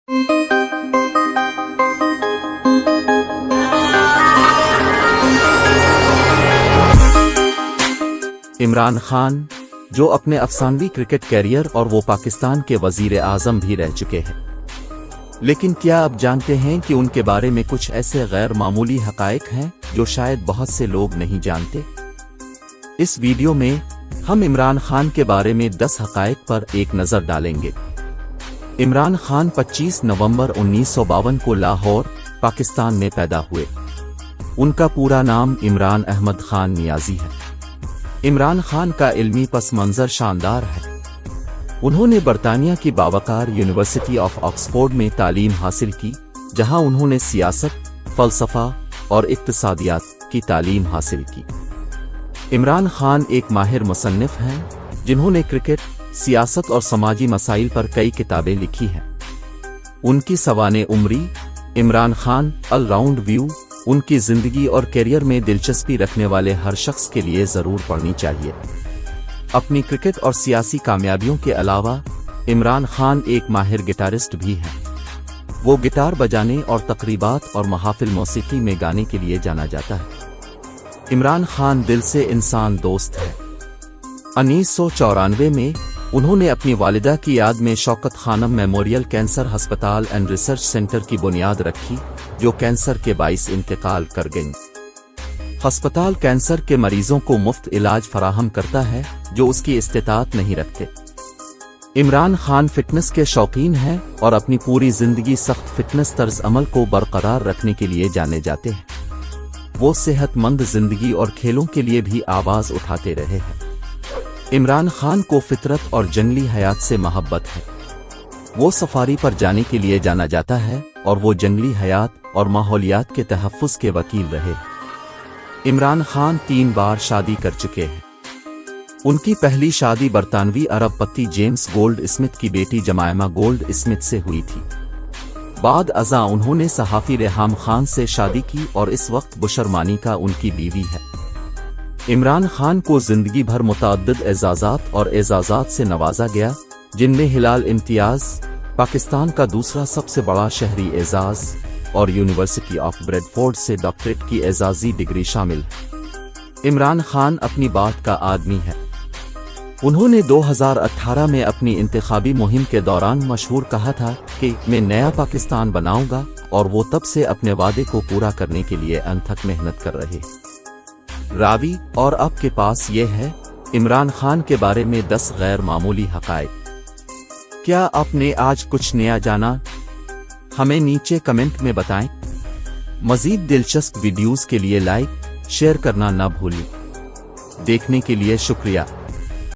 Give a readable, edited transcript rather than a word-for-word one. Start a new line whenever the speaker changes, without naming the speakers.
عمران خان جو اپنے افسانوی کرکٹ کیریئر اور وہ پاکستان کے وزیر اعظم بھی رہ چکے ہیں، لیکن کیا آپ جانتے ہیں کہ ان کے بارے میں کچھ ایسے غیر معمولی حقائق ہیں جو شاید بہت سے لوگ نہیں جانتے؟ اس ویڈیو میں ہم عمران خان کے بارے میں 10 حقائق پر ایک نظر ڈالیں گے۔ عمران خان 25 نومبر 1952 کو لاہور، پاکستان میں پیدا ہوئے۔ ان کا پورا نام عمران احمد خان نیازی ہے۔ عمران خان کا علمی پس منظر شاندار ہے۔ انہوں نے برطانیہ کی باوقار یونیورسٹی آف آکسفورڈ میں تعلیم حاصل کی، جہاں انہوں نے سیاست، فلسفہ اور اقتصادیات کی تعلیم حاصل کی۔ عمران خان ایک ماہر مصنف ہیں جنہوں نے کرکٹ، سیاست اور سماجی مسائل پر کئی کتابیں لکھی ہیں۔ ان کی سوانح عمری، Imran Khan all round view, ان کی زندگی اور کیریئر میں دلچسپی رکھنے والے ہر شخص کے لیے ضرور پڑھنی چاہیے۔ اپنی کرکٹ اور سیاسی کامیابیوں کے علاوہ عمران خان ایک ماہر گٹارسٹ بھی ہیں۔ وہ گٹار بجانے اور تقریبات اور محافل موسیقی میں گانے کے لیے جانا جاتا ہے۔ عمران خان دل سے انسان دوست ہے۔ 1994 میں انہوں نے اپنی والدہ کی یاد میں شوکت خانم میموریل کینسر ہسپتال اینڈ ریسرچ سینٹر کی بنیاد رکھی، جو کینسر کے باعث انتقال کر گئیں۔ ہسپتال کینسر کے مریضوں کو مفت علاج فراہم کرتا ہے جو اس کی استطاعت نہیں رکھتے۔ عمران خان فٹنس کے شوقین ہیں اور اپنی پوری زندگی سخت فٹنس طرز عمل کو برقرار رکھنے کے لیے جانے جاتے ہیں۔ وہ صحت مند زندگی اور کھیلوں کے لیے بھی آواز اٹھاتے رہے ہیں۔ عمران خان کو فطرت اور جنگلی حیات سے محبت ہے۔ وہ سفاری پر جانے کے لیے جانا جاتا ہے اور وہ جنگلی حیات اور ماحولیات کے تحفظ کے وکیل رہے۔ عمران خان 3 بار شادی کر چکے ہیں۔ ان کی پہلی شادی برطانوی ارب پتی جیمز گولڈ اسمتھ کی بیٹی جمائمہ گولڈ اسمتھ سے ہوئی تھی۔ بعد ازاں انہوں نے صحافی ریحام خان سے شادی کی اور اس وقت بشر مانیکا ان کی بیوی ہے۔ عمران خان کو زندگی بھر متعدد اعزازات اور اعزازات سے نوازا گیا، جن میں ہلال امتیاز، پاکستان کا دوسرا سب سے بڑا شہری اعزاز، اور یونیورسٹی آف بریڈفورڈ سے ڈاکٹریٹ کی اعزازی ڈگری شامل ہے۔ عمران خان اپنی بات کا آدمی ہے۔ انہوں نے 2018 میں اپنی انتخابی مہم کے دوران مشہور کہا تھا کہ میں نیا پاکستان بناؤں گا، اور وہ تب سے اپنے وعدے کو پورا کرنے کے لیے انتھک محنت کر رہے۔ راوی اور آپ کے پاس یہ ہے عمران خان کے بارے میں 10 غیر معمولی حقائق۔ کیا آپ نے آج کچھ نیا جانا؟ ہمیں نیچے کمنٹ میں بتائیں۔ مزید دلچسپ ویڈیوز کے لیے لائک، شیئر کرنا نہ بھولیں۔ دیکھنے کے لیے شکریہ۔